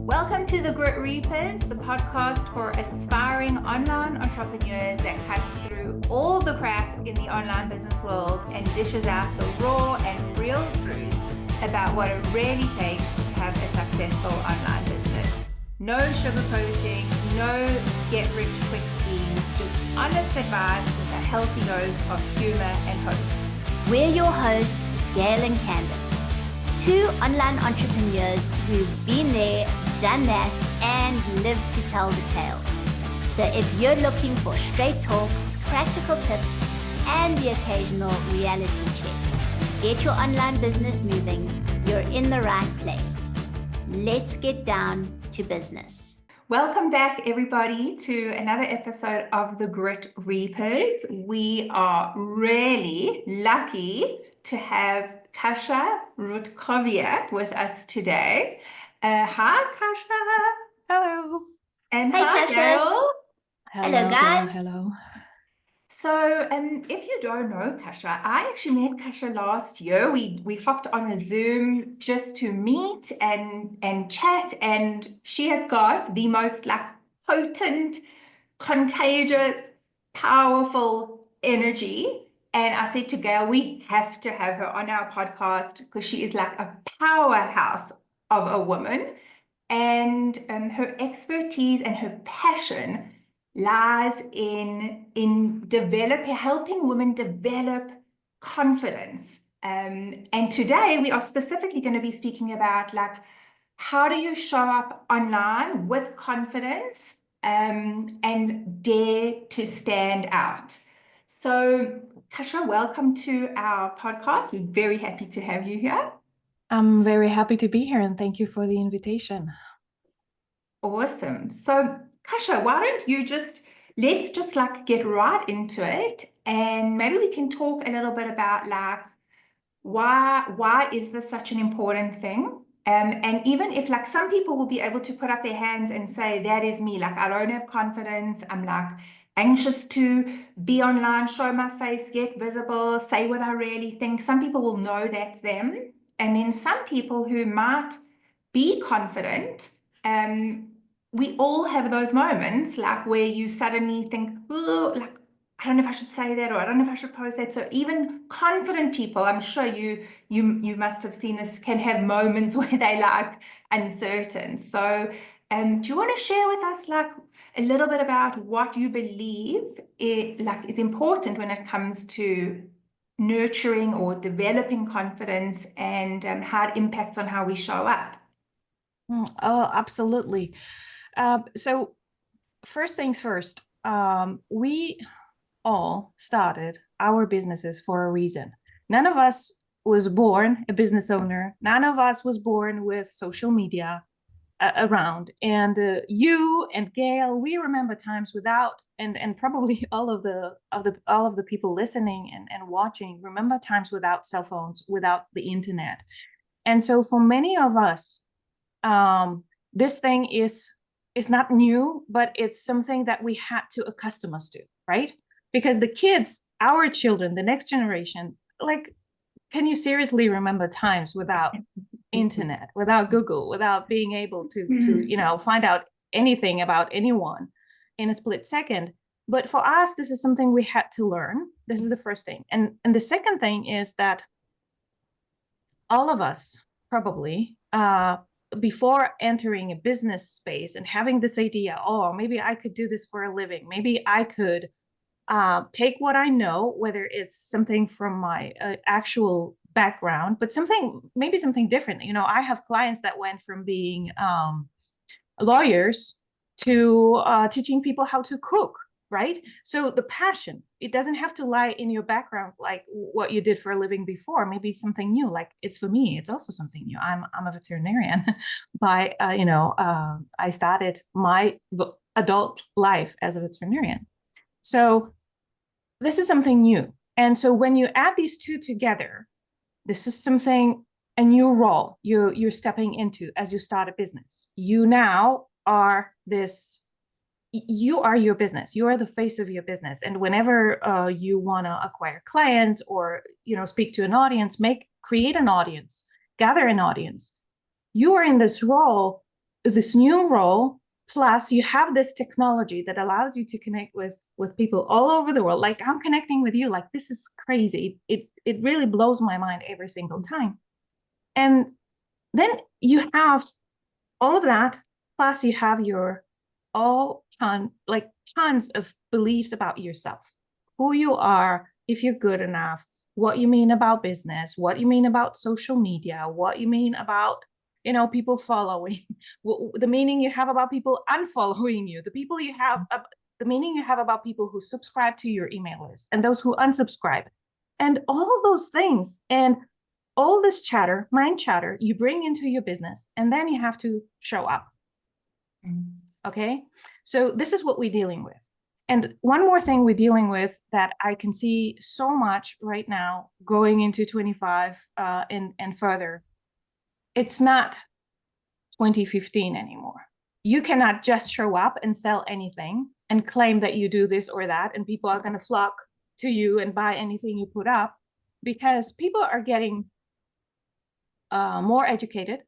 Welcome to the Grit Reapers, the podcast for aspiring online entrepreneurs that cuts through all the crap in the online business world and dishes out the raw and real truth about what it really takes to have a successful online business. No sugarcoating, no get-rich-quick schemes, just honest advice with a healthy dose of humor and hope. We're your hosts, Gail and Candace, two online entrepreneurs who've been there, done that, and lived to tell the tale. So if you're looking for straight talk, practical tips, and the occasional reality check to get your online business moving, you're in the right place. Let's get down to business. Welcome back, everybody, to another episode of the Grit Reapers. We are really lucky to have Kasia Rutkowiak with us today. Hi, Kasia. Hello. And Hey, hi, Kasia. Gail. Hello, guys. Hello. So, if you don't know Kasia, I actually met Kasia last year. We hopped on a Zoom just to meet and chat, and she has got the most potent, contagious, powerful energy. And I said to Gail, we have to have her on our podcast because she is like a powerhouse of a woman, and her expertise and her passion lies in helping women develop confidence. And today we are specifically going to be speaking about how do you show up online with confidence and dare to stand out. So, Kasia, welcome to our podcast. We're very happy to have you here. I'm very happy to be here and thank you for the invitation. Awesome. So, Kasia, why don't you let's just get right into it, and maybe we can talk a little bit about why is this such an important thing? And even if some people will be able to put up their hands and say, that is me, I don't have confidence, I'm anxious to be online, show my face, get visible, say what I really think. Some people will know that's them. And then some people who might be confident, we all have those moments where you suddenly think, oh, I don't know if I should say that, or I don't know if I should post that. So even confident people, I'm sure you must have seen this, can have moments where they uncertain. So do you want to share with us a little bit about what you believe is important when it comes to nurturing or developing confidence, and how it impacts on how we show up? Oh, absolutely. So first things first, we all started our businesses for a reason. None of us was born a business owner. None of us was born with social media around. And you and Gail, we remember times without, and probably all of the people listening and watching remember times without cell phones, without the internet. And so for many of us, this thing is not new, but it's something that we had to accustom us to, right? Because the kids, our children, the next generation, can you seriously remember times without internet, without Google, without being able to find out anything about anyone in a split second? But for us, this is something we had to learn. This is the first thing. And the second thing is that all of us probably, before entering a business space and having this idea, oh, maybe I could do this for a living. Maybe I could take what I know, whether it's something from my actual background, but maybe something different. I have clients that went from being lawyers to teaching people how to cook, right? So the passion, it doesn't have to lie in your background, like what you did for a living before. Maybe something new, it's for me, it's also something new. I'm a veterinarian by, I started my adult life as a veterinarian. So this is something new. And so when you add these two together, this is a new role you're stepping into as you start a business. You now are you are your business. You are the face of your business. And whenever you want to acquire clients or, speak to an audience, create an audience, gather an audience, you are in this role this new role, plus you have this technology that allows you to connect with people all over the world. Like I'm connecting with you, like this is crazy. It really blows my mind every single time. And then you have all of that, plus you have your tons of beliefs about yourself, who you are, if you're good enough, what you mean about business, what you mean about social media, what you mean about people following, the meaning you have about people unfollowing you, the meaning you have about people who subscribe to your email list and those who unsubscribe, and all those things. And all this chatter, mind chatter, you bring into your business, and then you have to show up. Okay, so this is what we're dealing with. And one more thing we're dealing with that I can see so much right now going into 25 and further, it's not 2015 anymore. You cannot just show up and sell anything and claim that you do this or that, and people are going to flock to you and buy anything you put up, because people are getting more educated.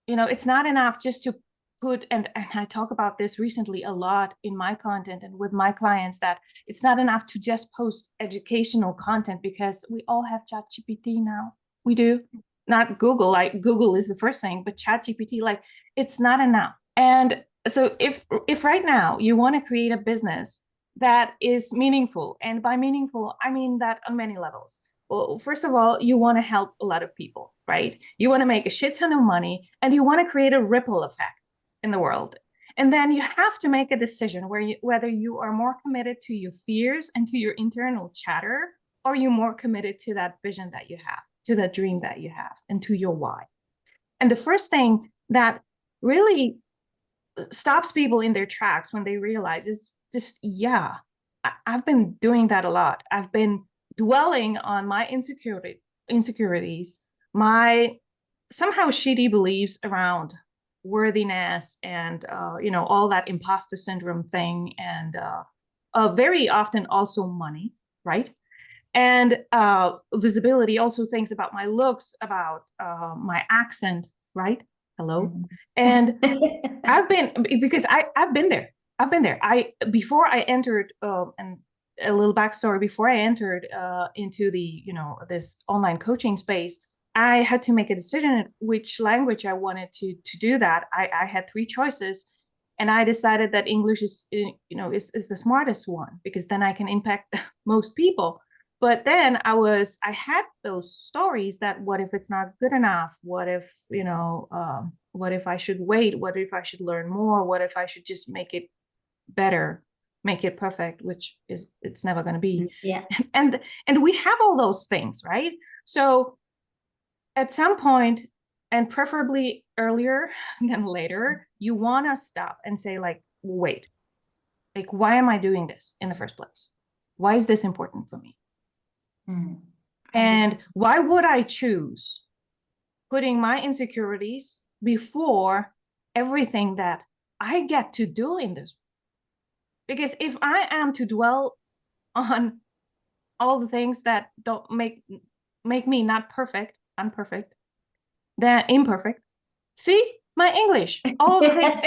It's not enough just to put, and I talk about this recently a lot in my content and with my clients, that it's not enough to just post educational content, because we all have ChatGPT now. We do. Not Google, like Google is the first thing, but ChatGPT, like it's not enough. And so if right now you want to create a business that is meaningful, and by meaningful, I mean that on many levels. Well, first of all, you want to help a lot of people, right? You want to make a shit ton of money, and you want to create a ripple effect in the world. And then you have to make a decision whether you are more committed to your fears and to your internal chatter, or you're more committed to that vision that you have, to that dream that you have, and to your why. And the first thing that really stops people in their tracks when they realize is just, yeah, I've been doing that a lot. I've been dwelling on my insecurities, my somehow shitty beliefs around worthiness, and all that imposter syndrome thing, and very often also money, right? And visibility, also things about my looks, about my accent, right? Hello. And I've been there. Before I entered, and a little backstory, before I entered into the, this online coaching space, I had to make a decision which language I wanted to do that. I had three choices, and I decided that English is the smartest one, because then I can impact most people. But then I had those stories that, what if it's not good enough? What if, what if I should wait? What if I should learn more? What if I should just make it better, make it perfect, which it's never going to be. Yeah. And we have all those things, right? So at some point, and preferably earlier than later, you want to stop and say, like, wait, like, why am I doing this in the first place? Why is this important for me? And why would I choose putting my insecurities before everything that I get to do in this? Because if I am to dwell on all the things that don't make me not perfect, unperfect, then imperfect. See, my English, all the things,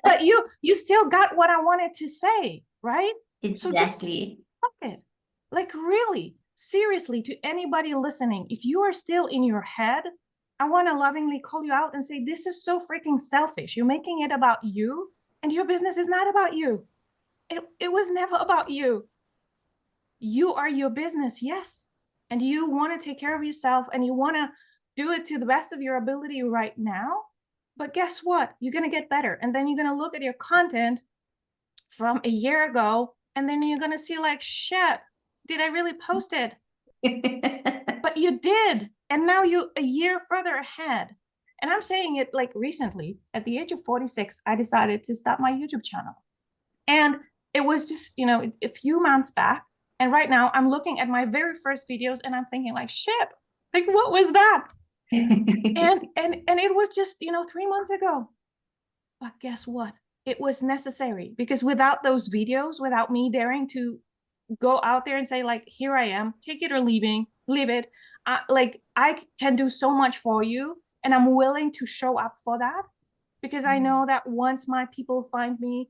but you still got what I wanted to say, right? Exactly. So just it. Like, really, seriously, to anybody listening, if you are still in your head, I want to lovingly call you out and say, this is so freaking selfish. You're making it about you, and your business is not about you. It was never about you. You are your business, yes. And you want to take care of yourself, and you want to do it to the best of your ability right now. But guess what? You're going to get better. And then you're going to look at your content from a year ago, and then you're going to see, like, shit, did I really post it? But you did. And now you're a year further ahead. And I'm saying it, like, recently, at the age of 46, I decided to start my YouTube channel. And it was just, a few months back. And right now I'm looking at my very first videos, and I'm thinking, like, shit, like, what was that? and it was just, 3 months ago. But guess what? It was necessary, because without those videos, without me daring to go out there and say, like, here I am, take it or leave it. I can do so much for you, and I'm willing to show up for that, because I know that once my people find me,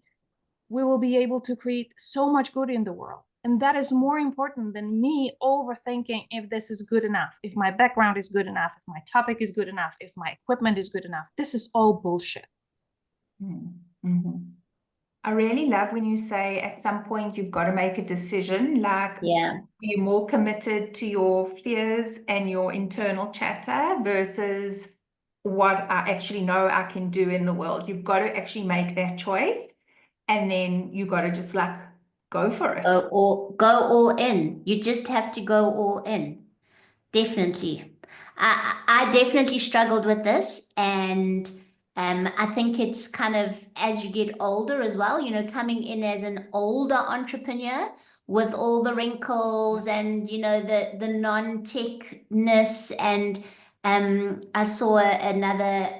we will be able to create so much good in the world. And that is more important than me overthinking if this is good enough, if my background is good enough, if my topic is good enough, if my equipment is good enough. This is all bullshit. Mm-hmm. I really love when you say at some point you've got to make a decision, like Yeah. you're more committed to your fears and your internal chatter versus what I actually know I can do in the world. You've got to actually make that choice, and then you got to just like go for it. Go all in. You just have to go all in. Definitely. I definitely struggled with this, and I think it's kind of as you get older as well, you know, coming in as an older entrepreneur with all the wrinkles and you know the non-techness, and I saw another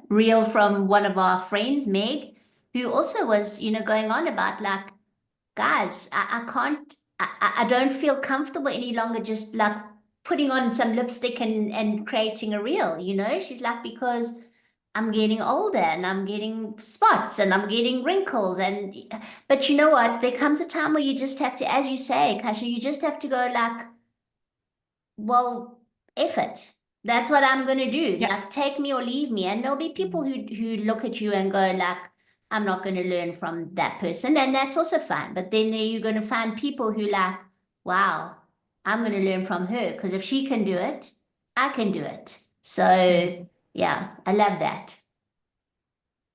reel from one of our friends, Meg, who also was, you know, going on about like, guys, I can't, I don't feel comfortable any longer just like putting on some lipstick and creating a reel, you know? She's like, because I'm getting older and I'm getting spots and I'm getting wrinkles. And, but you know what? There comes a time where you just have to, as you say, Kasia, you just have to go like, well, F it. That's what I'm gonna do. Yeah. Like, take me or leave me. And there'll be people who look at you and go like, I'm not gonna learn from that person, and that's also fine. But then there you're gonna find people who like, wow, I'm gonna learn from her because if she can do it, I can do it. So yeah, I love that.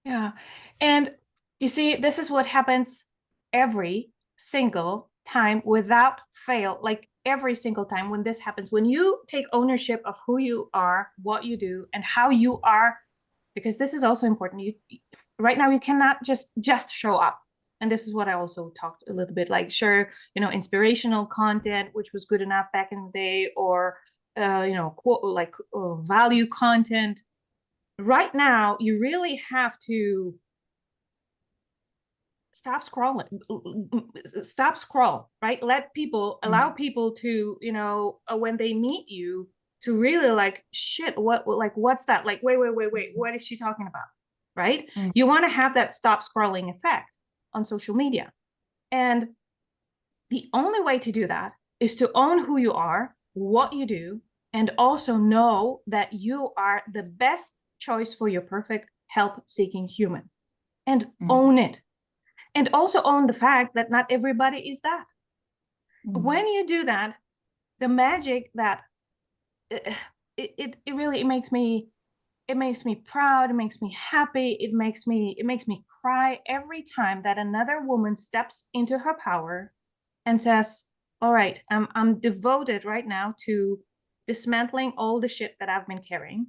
Yeah. And you see, this is what happens every single time without fail. Like every single time when this happens, when you take ownership of who you are, what you do, and how you are, because this is also important. You right now you cannot just show up. And this is what I also talked a little bit like, sure, you know, inspirational content, which was good enough back in the day, or you know, quote like value content. Right now, you really have to stop scrolling, stop scroll, right? Let people, allow people to, you know, when they meet you, to really like, shit, what, like, what's that? Like, wait, what is she talking about? Right? You want to have that stop scrolling effect on social media. And the only way to do that is to own who you are, what you do, and also know that you are the best choice for your perfect help seeking human, and own it. And also own the fact that not everybody is that. When you do that, the magic that it really it makes me proud, it makes me happy, it makes me cry every time that another woman steps into her power and says, all right, I'm devoted right now to dismantling all the shit that I've been carrying.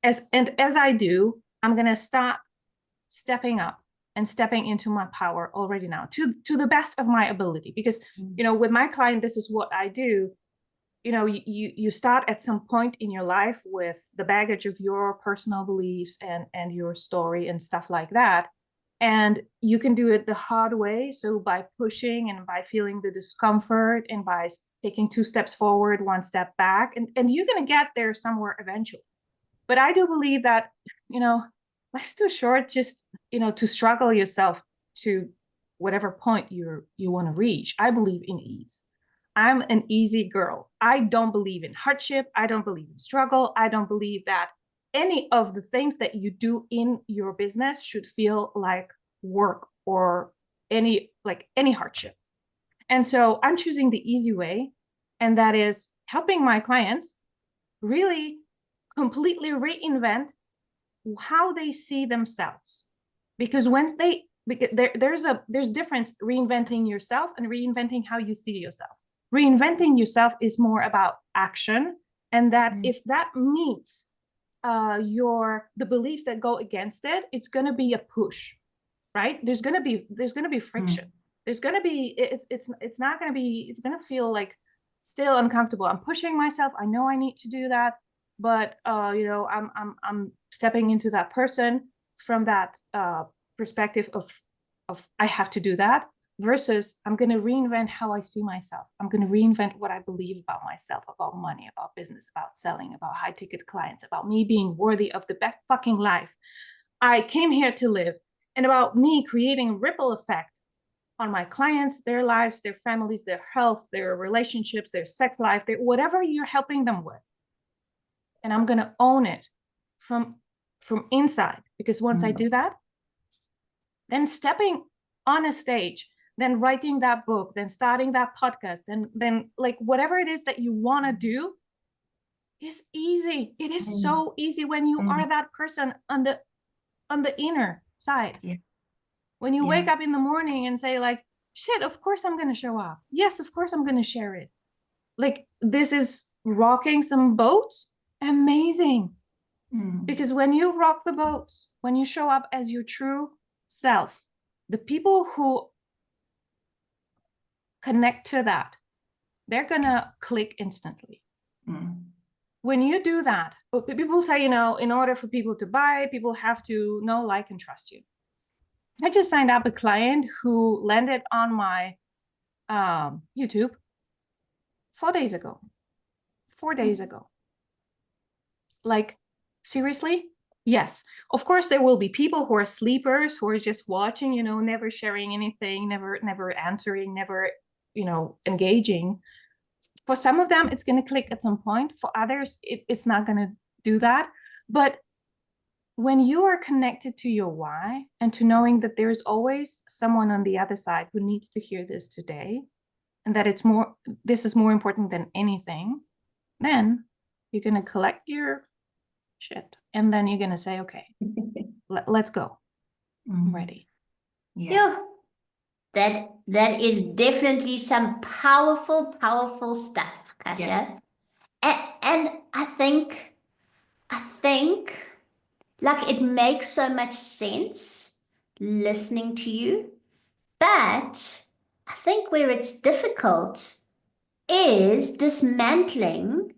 As I do, I'm gonna start stepping up and stepping into my power already now to the best of my ability. Because you know, with my client, this is what I do. You know, you start at some point in your life with the baggage of your personal beliefs and your story and stuff like that, and you can do it the hard way, so by pushing and by feeling the discomfort and by taking 2 steps forward, 1 step back, and you're going to get there somewhere eventually. But I do believe that, you know, life's too short just, you know, to struggle yourself to whatever point you want to reach. I believe in ease. I'm an easy girl. I don't believe in hardship. I don't believe in struggle. I don't believe that any of the things that you do in your business should feel like work or any hardship. And so I'm choosing the easy way, and that is helping my clients really completely reinvent how they see themselves. Because there's difference reinventing yourself and reinventing how you see yourself. Reinventing yourself is more about action, and that if that meets the beliefs that go against it, it's going to be a push, right? There's going to be friction. There's going to be it's not going to be, it's going to feel like still uncomfortable. I'm pushing myself. I know I need to do that, but you know, I'm stepping into that person from that perspective of I have to do that, versus I'm going to reinvent how I see myself. I'm going to reinvent what I believe about myself, about money, about business, about selling, about high ticket clients, about me being worthy of the best fucking life I came here to live, and about me creating a ripple effect on my clients, their lives, their families, their health, their relationships, their sex life, their whatever you're helping them with. And I'm gonna own it from inside, because once I do that, then stepping on a stage, then writing that book, then starting that podcast, then like whatever it is that you want to do is easy. It is so easy when you are that person on the inner side. Yeah. When you wake up in the morning and say like, shit, of course I'm going to show up. Yes, of course I'm going to share it. Like, this is rocking some boats. Amazing. Because when you rock the boats, when you show up as your true self, the people who connect to that, they're gonna click instantly. When you do that, people say, in order for people to buy, people have to know, like, and trust you. I just signed up a client who landed on my YouTube 4 days ago. 4 days ago. Like, seriously? Yes. Of course, there will be people who are sleepers, who are just watching, never sharing anything, never answering, never, engaging. For some of them, it's going to click at some point. For others, it's not going to do that. But when you are connected to your why and to knowing that there's always someone on the other side who needs to hear this today, and that this is more important than anything, then you're going to collect your shit. And then you're going to say, okay, let's go. I'm ready. Yeah. That is definitely some powerful, powerful stuff, Kasia. And I think like it makes so much sense listening to you, but I think where it's difficult is dismantling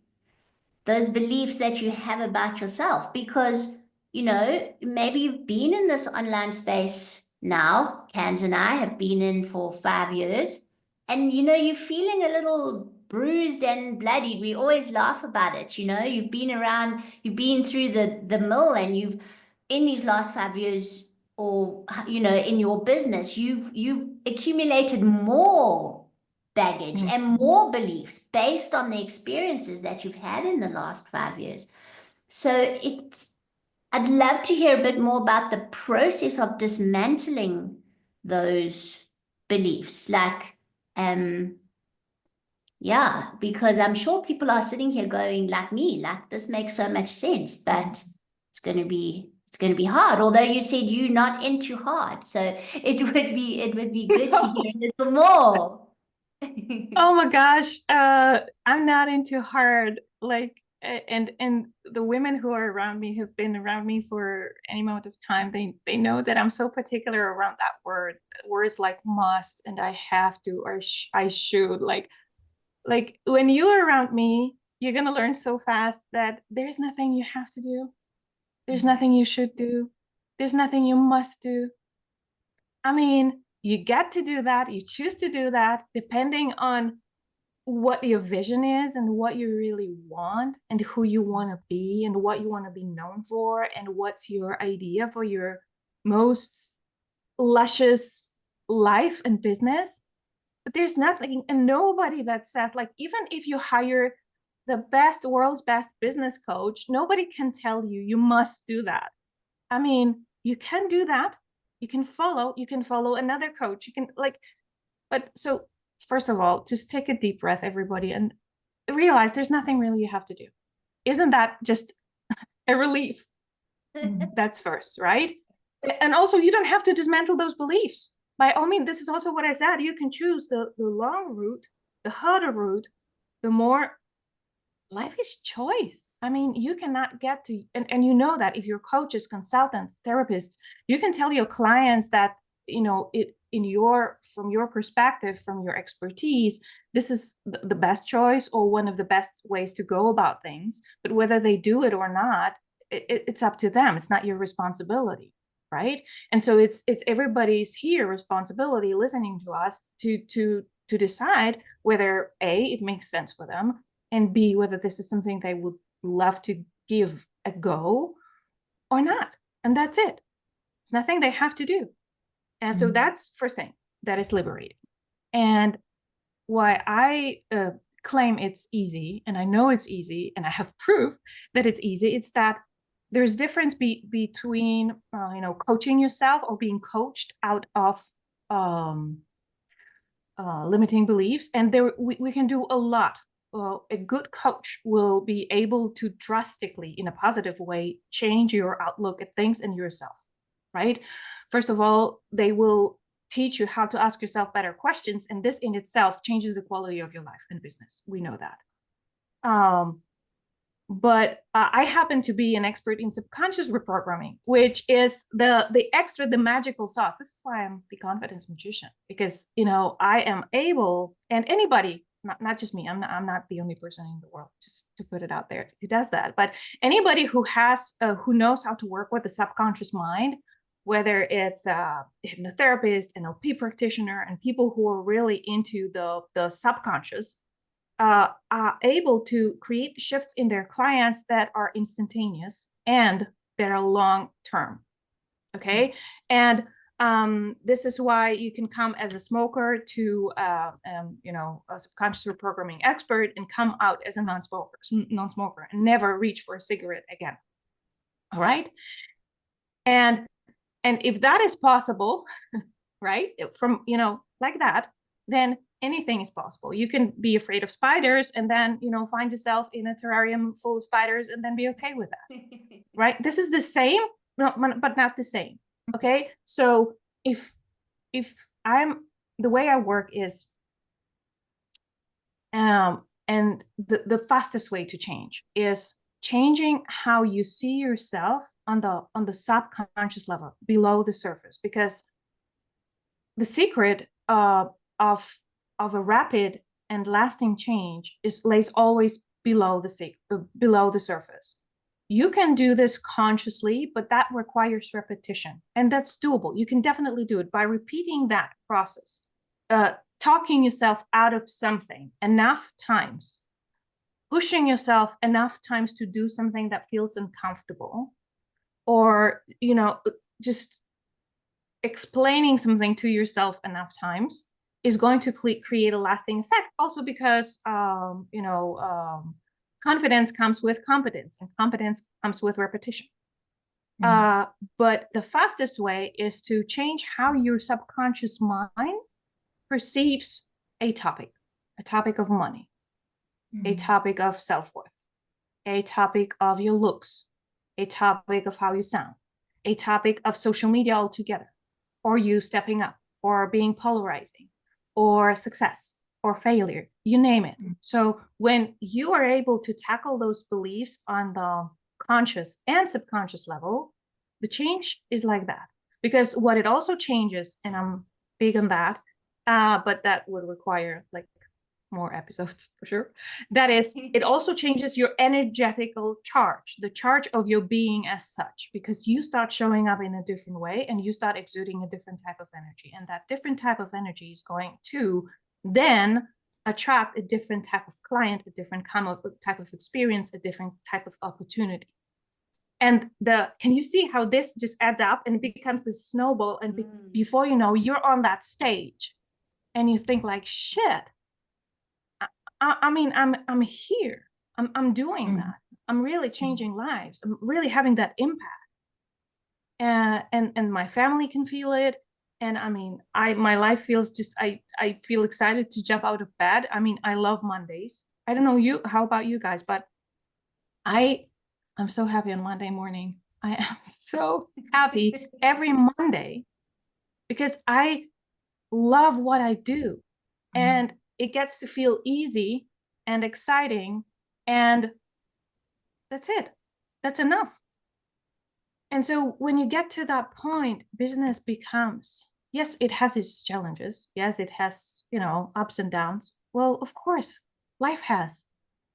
those beliefs that you have about yourself, because maybe you've been in this online space now. Kans and I have been in for 5 years, and you're feeling a little bruised and bloodied. We always laugh about it. You've been around, you've been through the mill, and you've, in these last 5 years, or in your business, you've accumulated more baggage and more beliefs based on the experiences that you've had in the last 5 years. So I'd love to hear a bit more about the process of dismantling those beliefs. Like, because I'm sure people are sitting here going like me, like, this makes so much sense, but it's going to be hard. Although you said you're not into hard, so it would be good to hear a little more. Oh my gosh, I'm not into hard. Like, and the women who are around me, who've been around me for any amount of time, they know that I'm so particular around that word. Words like must and I have to, or I should. Like when you are around me, you're gonna learn so fast that there's nothing you have to do. There's nothing you should do. There's nothing you must do. I mean, you get to do that, you choose to do that, depending on what your vision is and what you really want and who you want to be and what you want to be known for and what's your idea for your most luscious life and business. But there's nothing and nobody that says, like, even if you hire the world's best business coach, nobody can tell you must do that. I mean, you can do that. You can follow another coach. You can but so first of all, just take a deep breath, everybody, and realize there's nothing really you have to do. Isn't that just a relief? That's first, right? And also, you don't have to dismantle those beliefs. By all means, this is also what I said. You can choose the long route, the harder route, the more. Life is choice. I mean, you cannot get to, and you know that if you're coaches, consultants, therapists, you can tell your clients that, from your perspective, from your expertise, this is the best choice or one of the best ways to go about things. But whether they do it or not, it's up to them. It's not your responsibility, right? And so it's everybody's here responsibility listening to us to decide whether A, it makes sense for them, and B, whether this is something they would love to give a go or not. And that's it. It's nothing they have to do. And so that's first thing that is liberating. And why I claim it's easy, and I know it's easy, and I have proof that it's easy, it's that there's difference between coaching yourself or being coached out of limiting beliefs, and we can do a lot. A good coach will be able to drastically, in a positive way, change your outlook at things and yourself, right? First of all, they will teach you how to ask yourself better questions, and this in itself changes the quality of your life and business. We know that. But I happen to be an expert in subconscious reprogramming, which is the magical sauce. This is why I'm the confidence magician, because I am able, and anybody, not just me, I'm not the only person in the world, just to put it out there, who does that. But anybody who knows how to work with the subconscious mind, whether it's a hypnotherapist, NLP practitioner, and people who are really into the subconscious, are able to create shifts in their clients that are instantaneous and that are long term. Okay. And this is why you can come as a smoker to a subconscious reprogramming expert and come out as a non-smoker and never reach for a cigarette again. All right. And if that is possible, right, from like that, then anything is possible. You can be afraid of spiders and then find yourself in a terrarium full of spiders and then be okay with that. Right? This is the same, but not the same. Okay. So if the way I work is and the fastest way to change is changing how you see yourself on the subconscious level, below the surface, because the secret of a rapid and lasting change lays always below the surface. You can do this consciously, but that requires repetition, and that's doable. You can definitely do it by repeating that process, talking yourself out of something enough times, pushing yourself enough times to do something that feels uncomfortable, or just explaining something to yourself enough times is going to create a lasting effect. Also because confidence comes with competence, and competence comes with repetition. But the fastest way is to change how your subconscious mind perceives a topic of money, a topic of self-worth, a topic of your looks, a topic of how you sound, a topic of social media altogether, or you stepping up, or being polarizing, or success, or failure, you name it. So when you are able to tackle those beliefs on the conscious and subconscious level, the change is like that. Because what it also changes, and I'm big on that, but that would require like more episodes for sure. That is, it also changes your energetical charge, the charge of your being as such, because you start showing up in a different way and you start exuding a different type of energy. And that different type of energy is going to then attract a different type of client, a different type of experience, a different type of opportunity. And can you see how this just adds up and it becomes this snowball? And before you know, you're on that stage and you think like, shit, I mean, I'm here. I'm doing that. I'm really changing lives. I'm really having that impact. And my family can feel it. And I mean, my life feels just, I feel excited to jump out of bed. I mean, I love Mondays. I don't know how about you guys, but I'm so happy on Monday morning. I am so happy every Monday because I love what I do. And it gets to feel easy and exciting, and that's it. That's enough. And so when you get to that point, business becomes, yes, it has its challenges. Yes, it has, ups and downs. Well, of course, life has.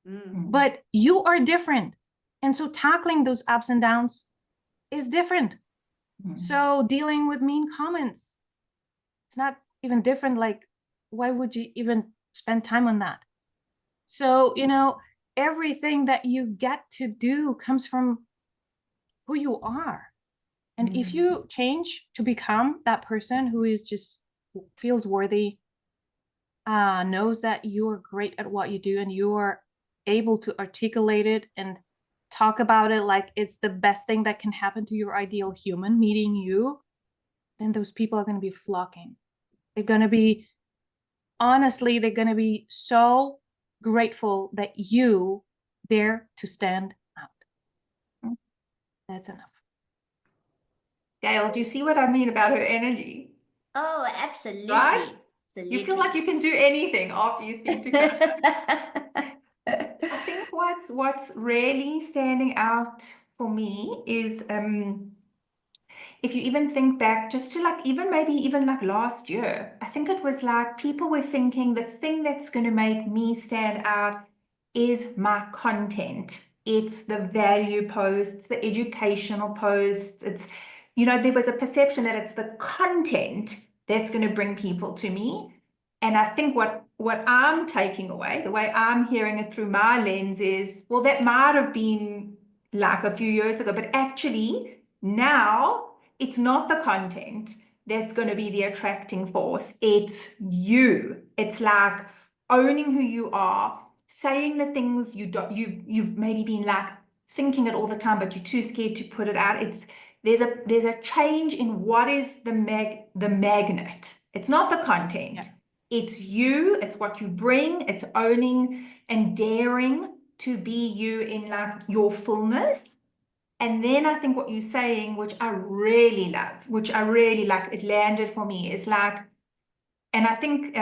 But you are different. And so tackling those ups and downs is different. So dealing with mean comments, it's not even different. Like, why would you even spend time on that? So, everything that you get to do comes from who you are. And if you change to become that person who is just feels worthy, knows that you are great at what you do and you are able to articulate it and talk about it like it's the best thing that can happen to your ideal human meeting you, then those people are going to be flocking. They're going to be, honestly, they're going to be so grateful that you dare to stand out. That's enough. Gail, do you see what I mean about her energy? Oh, Right? absolutely. You feel like you can do anything after you speak to Kasia. I think what's really standing out for me is if you even think back just to like maybe even like last year, I think it was like people were thinking the thing that's going to make me stand out is my content. It's the value posts, the educational posts. It's, there was a perception that it's the content that's going to bring people to me. And I think what I'm taking away, the way I'm hearing it through my lens is, well, that might have been like a few years ago, but actually now it's not the content that's going to be the attracting force. It's you. It's like owning who you are, saying the things you've maybe been like thinking it all the time, but you're too scared to put it out. There's a change in what is the magnet. It's not the content. Yeah. It's you, it's what you bring, it's owning and daring to be you in like your fullness. And then I think what you're saying, which I really love, which I really like, it landed for me, is like, and I think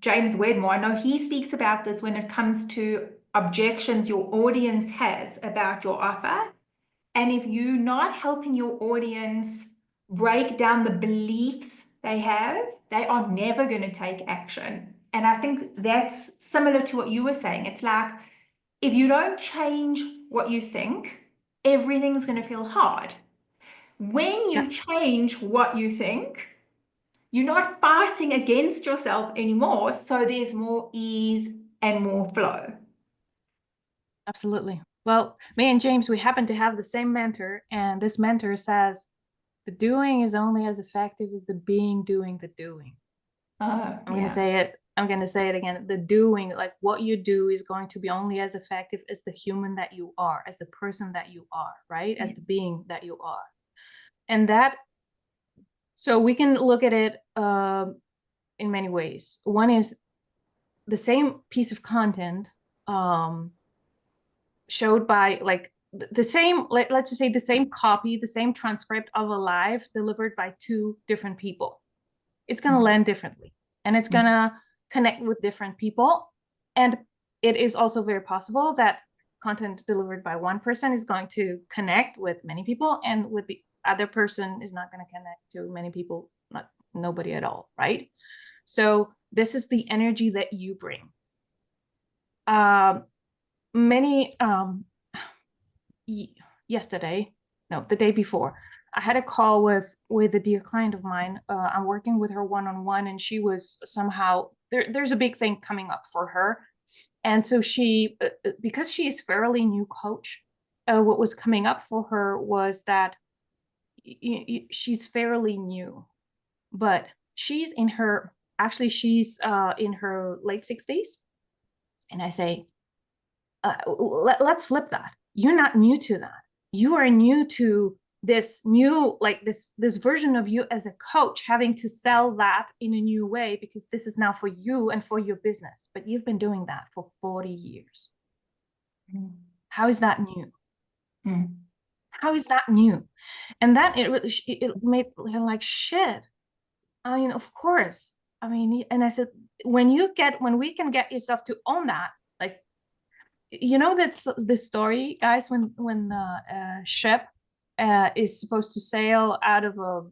James Wedmore, I know he speaks about this when it comes to objections your audience has about your offer. And if you're not helping your audience break down the beliefs they have, they are never going to take action. And I think that's similar to what you were saying. It's like if you don't change what you think, everything's going to feel hard. When you change what you think, you're not fighting against yourself anymore. So there's more ease and more flow. Absolutely. Well, me and James, we happen to have the same mentor, and this mentor says the doing is only as effective as the being doing the doing. I'm going to say it. I'm going to say it again. The doing, like what you do, is going to be only as effective as the human that you are, as the person that you are, right? As the being that you are. And that, so we can look at it in many ways. One is the same piece of content showed by like the same, let's just say the same copy, the same transcript of a live delivered by two different people. It's going to land differently, and it's going to connect with different people. And it is also very possible that content delivered by one person is going to connect with many people, and with the other person is not going to connect to many people, not nobody at all, right? So this is the energy that you bring. Yesterday, no, the day before, I had a call with a dear client of mine. I'm working with her one-on-one, and she was somehow there's a big thing coming up for her. And so she, because she is fairly new coach, what was coming up for her was that she's fairly new, but she's in her late 60s. And I say, let's flip that. You're not new to that. You are new to this new, like this version of you as a coach, having to sell that in a new way, because this is now for you and for your business. But you've been doing that for 40 years. How is that new? How is that new? And then it made her like, shit. I mean, of course. I mean, and I said, when we can get yourself to own that, like, that's this story, guys, when the ship is supposed to sail out of a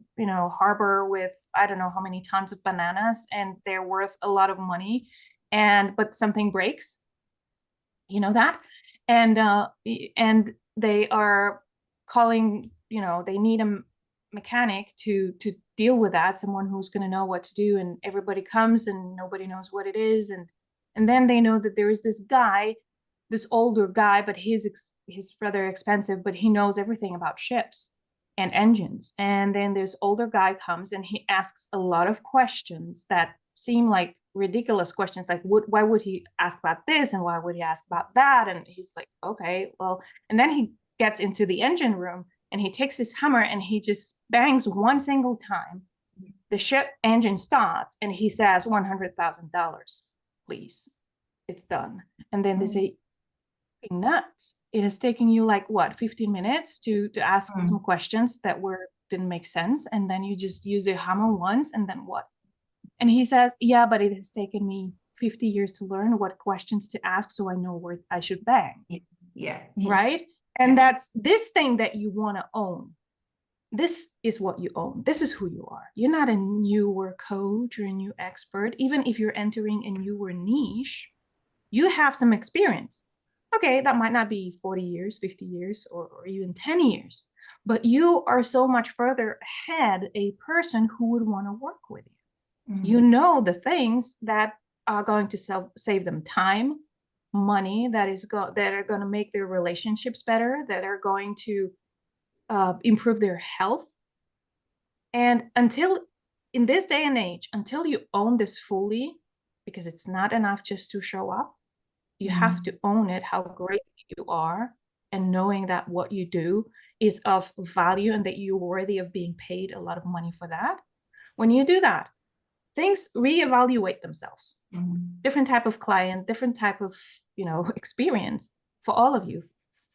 harbor with I don't know how many tons of bananas, and they're worth a lot of money, but something breaks, that, and they are calling, they need a mechanic to deal with that, someone who's going to know what to do, and everybody comes and nobody knows what it is, and then they know that there is this older guy, but he's rather expensive, but he knows everything about ships. and engines. And then this older guy comes and he asks a lot of questions that seem like ridiculous questions, like why would he ask about this and why would he ask about that? And he's like, okay, well, and then he gets into the engine room and he takes his hammer and he just bangs one single time. The ship engine starts and he says $100,000, please, it's done. And then they say, nuts, it has taken you like what, 15 minutes to ask some questions that didn't make sense, and then you just use a hammer once, and then what? And he says, yeah, but it has taken me 50 years to learn what questions to ask, so I know where I should bang. Yeah. Right? And that's this thing that you want to own. This is what you own. This is who you are. You're not a newer coach or a new expert. Even if you're entering a newer niche, you have some experience. Okay, that might not be 40 years, 50 years, or even 10 years, but you are so much further ahead a person who would want to work with you. You know the things that are going to save them time, money, that are going to make their relationships better, that are going to improve their health. And until, in this day and age, until you own this fully, because it's not enough just to show up, you have to own it, how great you are, and knowing that what you do is of value and that you're worthy of being paid a lot of money for that. When you do that, things reevaluate themselves. Different type of client, different type of, experience for all of you,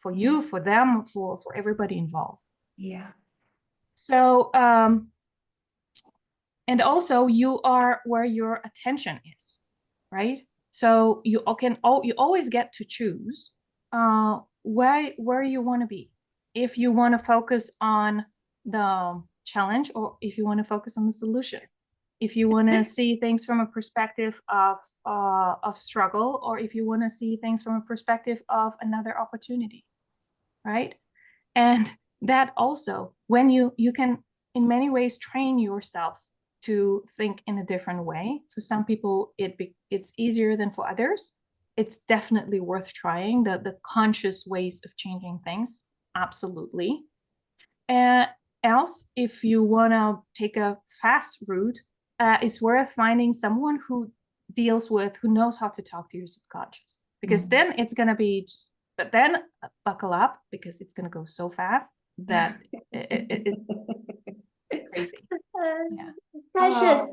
for them, for everybody involved. Yeah. So, and also you are where your attention is, right? So you always get to choose where you want to be. If you want to focus on the challenge, or if you want to focus on the solution. If you want to see things from a perspective of struggle, or if you want to see things from a perspective of another opportunity, right? And that also, when you can in many ways train yourself to think in a different way. For some people, it's easier than for others. It's definitely worth trying the conscious ways of changing things. Absolutely. And else, if you want to take a fast route, it's worth finding someone who knows how to talk to your subconscious, because then it's going to be but then buckle up, because it's going to go so fast that it's crazy. Yeah. Kasia,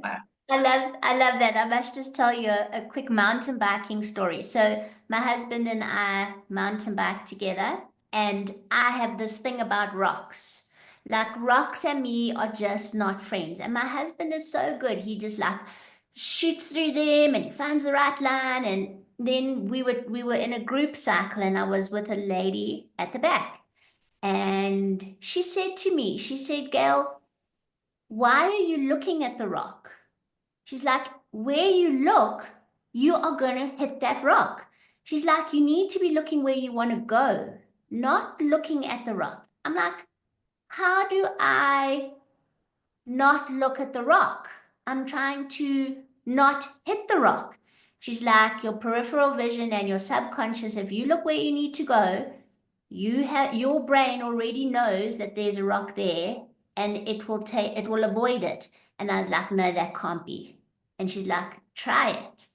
I love that. I must just tell you a quick mountain biking story. So my husband and I mountain bike together, and I have this thing about rocks. Like rocks and me are just not friends. And my husband is so good. He just like shoots through them and he finds the right line. And then we were in a group cycle, and I was with a lady at the back. And she said to me, she said, Gail, why are you looking at the rock? She's like, where you look, you are going to hit that rock. She's like, you need to be looking where you want to go, not looking at the rock. I'm like, how do I not look at the rock? I'm trying to not hit the rock. She's like, your peripheral vision and your subconscious, if you look where you need to go, your brain already knows that there's a rock there, and it will avoid it. And I was like, no, that can't be. And she's like, try it.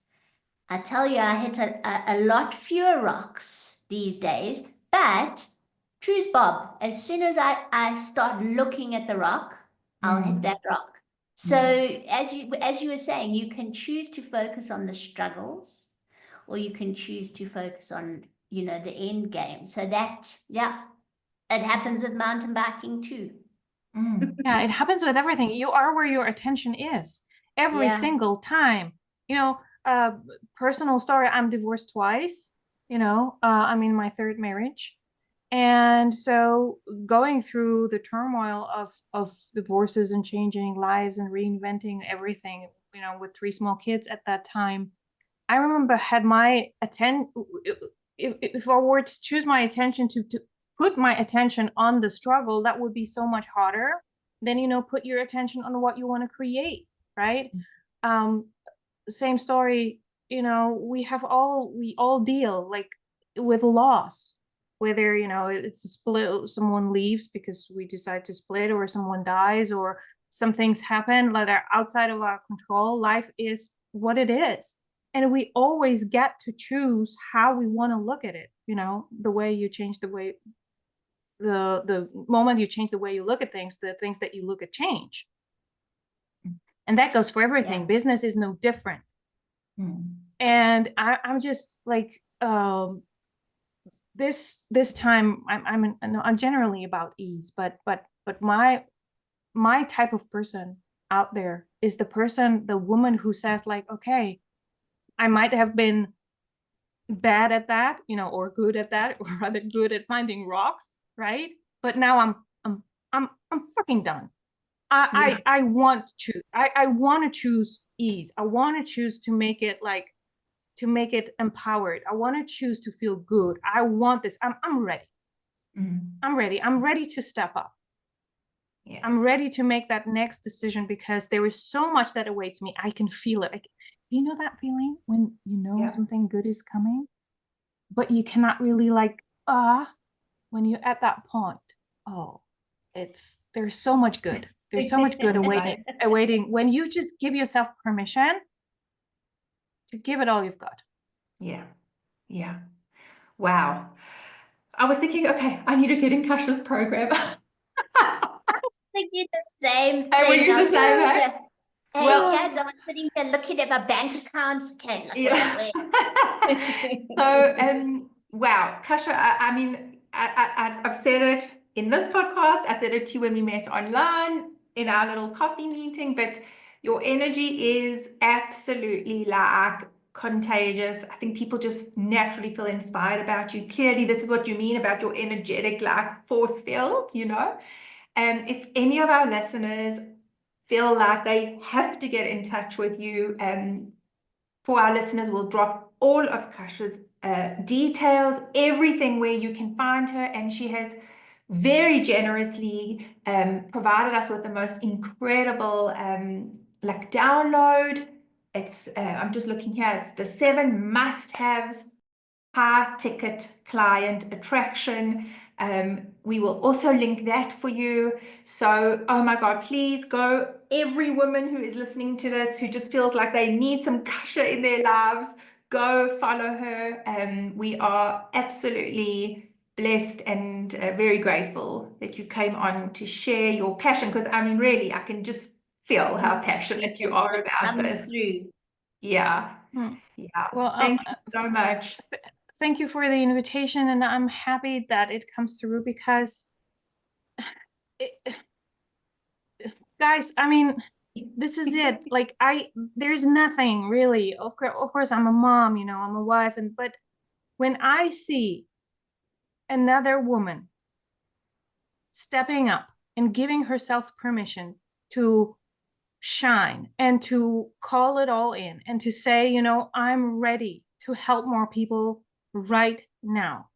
I tell you, I hit a lot fewer rocks these days, but choose Bob. As soon as I start looking at the rock, I'll hit that rock. So as you were saying, you can choose to focus on the struggles, or you can choose to focus on, the end game. So that, yeah, it happens with mountain biking too. Yeah, it happens with everything. You are where your attention is every single time. Personal story, I'm divorced twice. I'm in my third marriage. And so going through the turmoil of divorces and changing lives and reinventing everything, with 3 small kids at that time, I remember had my attention, if I were to choose my attention to put my attention on the struggle, that would be so much harder than, put your attention on what you want to create, right? Same story, we all deal like with loss. whether, it's a split, someone leaves because we decide to split, or someone dies, or some things happen that are outside of our control. Life is what it is. And we always get to choose how we want to look at it. The way you change the moment you change the way you look at things, the things that you look at change. And that goes for everything. Yeah. Business is no different. And I'm just like, this time I'm generally about ease, but my type of person out there is the woman who says like, okay, I might have been bad at that, or good at that, or rather good at finding rocks, right? But now I'm fucking done. I want to choose. I want to choose ease. I want to choose to make it empowered. I want to choose to feel good. I want this. I'm ready. I'm ready. I'm ready to step up. Yeah. I'm ready to make that next decision, because there is so much that awaits me. I can feel it. You know that feeling when something good is coming, but you cannot really when you're at that point. Oh, there's so much good. There's so much good awaiting when you just give yourself permission to give it all you've got. Yeah. Yeah. Wow. I was thinking, okay, I need to get in Kasia's program. I did the same thing. Hey, were you the same, eh? Hey, Well- guys, I was sitting there looking at my bank accounts. Okay, look Yeah. what So, wow, Kasia, I mean, I've said it in this podcast. I said it to you when we met online in our little coffee meeting, but your energy is absolutely like contagious. I think people just naturally feel inspired about you. Clearly, this is what you mean about your energetic, like force field, And if any of our listeners feel like they have to get in touch with you, for our listeners, we'll drop all of Kasia's details, everything where you can find her, and she has very generously provided us with the most incredible download. It's I'm just looking here. It's the 7 must-haves high ticket client attraction. We will also link that for you. So, oh my God, please go. Every woman who is listening to this, who just feels like they need some Kasia in their lives, go follow her. We are absolutely blessed and very grateful that you came on to share your passion. Because I mean, really, I can just feel how passionate you are about comes this. through. Yeah. Yeah. Well, Thank you so much. Thank you for the invitation, and I'm happy that it comes through, because guys, I mean, this is it. Like, there's nothing really. Of course, I'm a mom, I'm a wife, but when I see another woman stepping up and giving herself permission to shine and to call it all in and to say, I'm ready to help more people right now,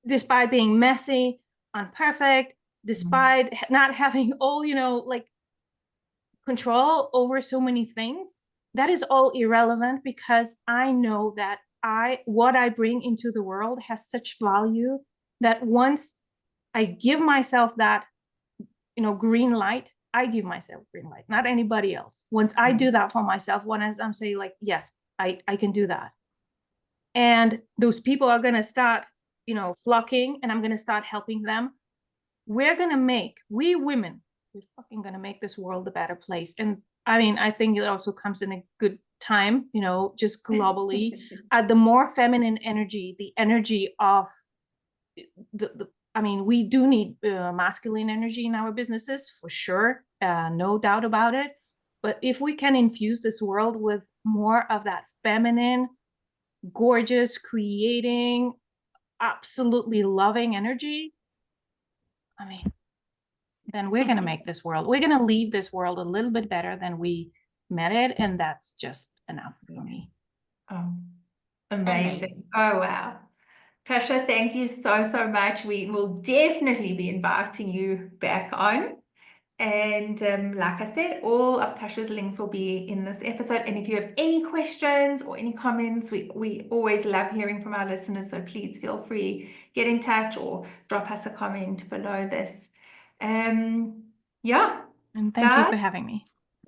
despite being messy, imperfect, despite not having all, control over so many things. That is all irrelevant, because I know that what I bring into the world has such value that once I give myself that, green light, I give myself green light, not anybody else. Once I do that for myself, once I'm saying like, yes, I can do that. And those people are going to start, flocking, and I'm going to start helping them. We women, we're fucking going to make this world a better place. And I mean, I think it also comes in a good time, just globally. The more feminine energy, the energy of I mean, we do need masculine energy in our businesses, for sure. No doubt about it. But if we can infuse this world with more of that feminine, gorgeous, creating, absolutely loving energy, I mean, then we're going to make this world, we're going to leave this world a little bit better than we met it. And that's just enough for me. Oh, amazing. Oh, wow. Kasia, thank you so, so much. We will definitely be inviting you back on. And like I said, all of Kasia's links will be in this episode. And if you have any questions or any comments, we always love hearing from our listeners. So please feel free, get in touch or drop us a comment below this. Yeah, And thank you guys. for having me.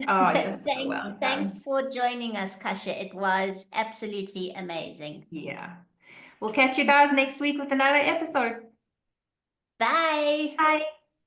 Oh, you're so welcome. Thanks for joining us, Kasia. It was absolutely amazing. Yeah. We'll catch you guys next week with another episode. Bye. Bye.